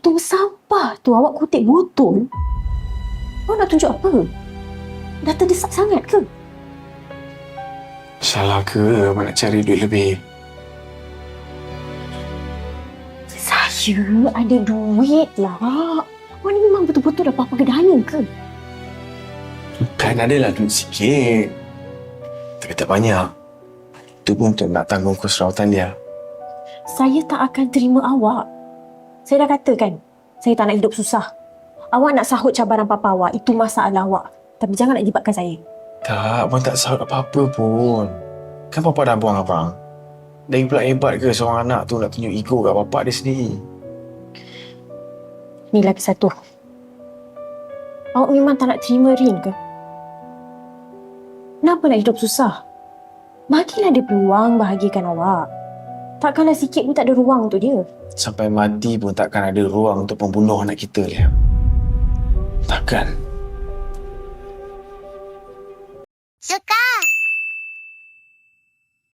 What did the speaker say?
tong sampah tu awak kutip botol. Awak nak tunjuk apa? Dah terdesak sangat ke? Salah ke abang nak cari duit lebih? Saya ada duit lah. Awak ni memang betul-betul dah apa-apa gedanya ke? Kan adalah duit sikit. Tapi tak banyak. Itu pun untuk nak tanggung kos rawatan dia. Saya tak akan terima awak. Saya dah katakan, saya tak nak hidup susah. Awak nak sahut cabaran papa awak, itu masalah awak. Tapi jangan nak libatkan saya. Tak, abang tak sahut apa-apa pun. Kan papa dah buang abang. Lagi pula hebat ke seorang anak tu nak tunjuk ego kat bapak dia sendiri. Ni lagi satu. Awak memang tak nak terima Rin ke? Kenapa nak hidup susah? Bagilah dia peluang bahagikan awak. Takkanlah sikit pun tak ada ruang untuk dia. Sampai mati pun takkan ada ruang untuk membunuh anak kita, Liam. Takkan. Suka!